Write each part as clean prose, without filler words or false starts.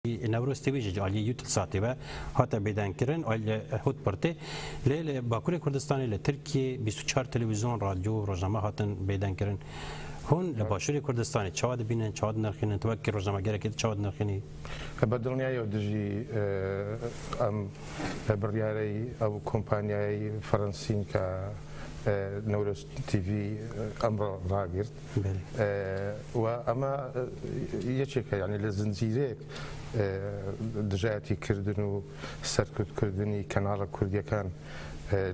نوروز تیویج عالی یوت ساعتی و حتی بیدن کردن عالی هود پرته لیل باکوری کردستانی ل ترکیه 24 تلویزیون رادیو روزنامه هاتن بیدن کردن هون لباشوری کردستانی چاد بینن چاد نرخینن توکل روزنامه گره که چاد نرخینی بدلنیای دژی ام بریاری او کمپانیای فرانسین که نوروز تیوی امر راگرد و اما یچک یعنی لزنجیره دجاتی کردن و سرکرد کردنی کانال کردی کان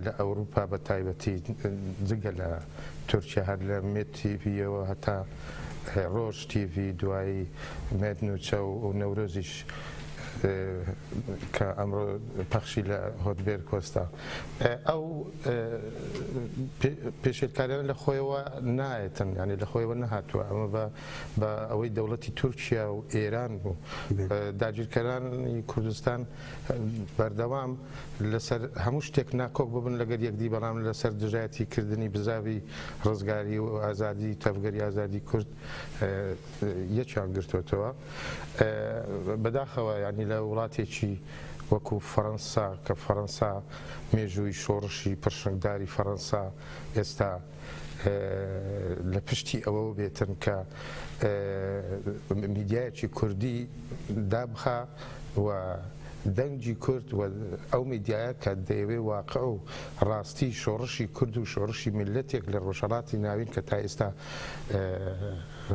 لأوروبا بتایبتی زگل ترکیه هر لمت تیوی و حتی روش تیوی دوای مدنوچه و نوروزیش كأمر بخشي لهودبير كوستا أو بيش الكلام لخويا نايتن يعني لخويا نهاتوا أما بأوي دولتي تركيا وإيران داجر كلام كردستان بردوام لسر هموش تكناكوك ببن لقد يقدي برام لسر دجاتي كردني بزاوي رزقاري وآزادي تفقري آزادي كرد يچان قرتوتوا بداخوا يعني لولاتێکی وەکو فەڕەنسا کە فەڕەنسا مێژووی شۆڕشی پرشنگداری فەڕەنسا ئێستا لە پشتی ئەوە بێتن کە میدیایەکی کوردی دابخا و دەنگی کورد و ئەو میدیایە کە دەیەوێ واقع و ڕاستی شۆڕشی کورد و شۆڕشی میلەتێک لە ڕۆژهەڵاتی ناوین کە تا ئێستا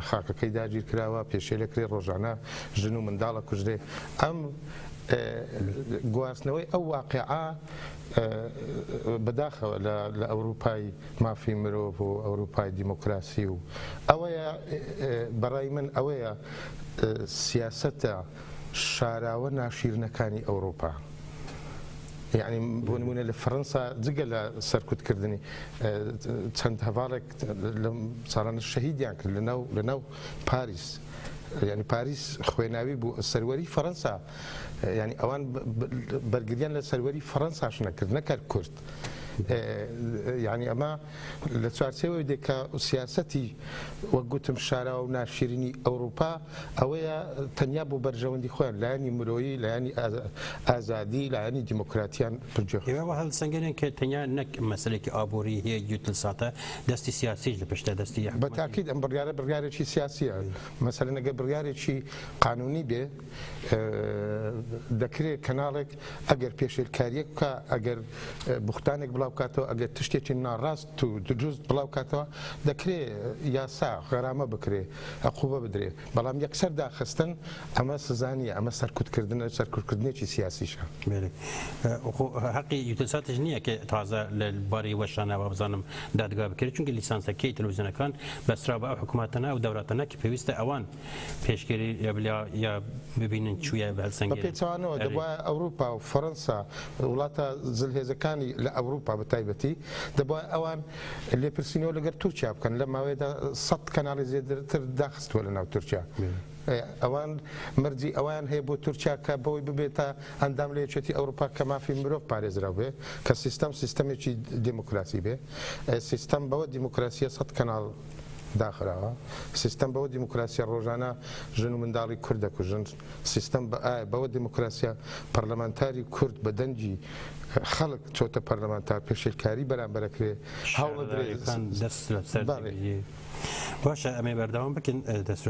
خاکەکەی داگیر کراوە پێشێلەکرێ ڕۆژانە ژن و منداڵە کوژرێ ئەم گواستنەوەی ئەو واقعە بەداخەوە لە ئەوروپای مافی مرۆڤ و ئەوروپای دیموکراسی و ئەوەیە بەڕای من ئەوەیە سیاسەتە شاراوە ناشیرنەکانی ئەوروپا يعني بۆ نمونە لە فەڕەنسا جگە لە سەرکوتکردنی چەند هەڤاڵێک لەم ساڵانە شەهیدیان کرد لەناو پاریس يعني باريس خوێناوی بوو سەروەری فەڕەنسا يعني ئەوان بەرگریان لە سەروەری فەڕەنساش نەکرد نەکرد کورد يعني ئەمە لە چوارچێوەی دێکە سیاسەتی وەک گوتم شاراوە و ناشرینی ئەوروپا ئەوەیە تەنیا بۆ بەرژەوەندی خۆیان لایەنی مرۆیی لایەنی ئازادی لایەنی دیموکراتیان پرجێخۆ هەڵ سەنگێنن کە تەنیا نەک مەسەلێکی ئابووری هەیە یوتل ساتە دەستی سیاسیش لە پشتە دەستی بەتاکید ئەم بڕیارە بڕیارێکی سیاسیە مەسەلەن ئەگەر بڕیارێکی قانونی بێ دەکرێت کەناڵێک ئەگەر پێشێلکاریەک بکە ئەگەر بوختانێک بڵاو کاتەوە ئەگەر تشتێکی ناڕاست و دروست بڵاو کاتەوە دەکرێت یاسا غەرامە بکرێ عقوبە بدرێ بەڵام یەکسەر داخستن ئەمە سزانیە ئەمە سەرکوتکردنە سەرکوتکردنێکی سیاسیشە حەقی یوتلساتش نییە کە تازە لە باری وەشانەوە بزانم دادگا بکرێت چونکە لیسانسەکەی تەلەڤیزیۆنەکان بەسرا بە ئەو حکوومەتانە و دەوڵاتانە کە پێویستە ئەوان پێشگیری یا ببینن چوویە بە هەڵسەنگێنن پێچوانەوە دەبوایە ئەوروپا و فەڕەنسا وڵاتە زلهێزەکانی لە ئەوروپا بەتایبەتی دەبوایە ئەوان لێپرسینەوە لەگەر تورکیا بکەن لە ماوەیەدا 100 کەناڵی زیاتر داخستووە لەناو تورکیا ئەوان مەرجی ئەوان هەیە بۆ تورکیا کە بەوەی ببێتە ئەندام لە یەکێتی ئەوروپا کە مافی مرۆڤ پارێزراو بێ کە سیستەمێکی دیموکراسی بێ سیستەم بەوە دیموکراسیە 100 کەناڵ داخراوە سیستەم بەوە دیموکراسیە ڕۆژانە ژن و منداڵی کورد دەکوژن سیستەم بەوە دیموکراسیە پەرلەمانتاری کورد بە دەنگی خەڵک چۆتە پەرلەمانتار پێشێلکاری بەرامبەرەکرێ هەوڵ باشە ئەمێ بەردەوام بکەن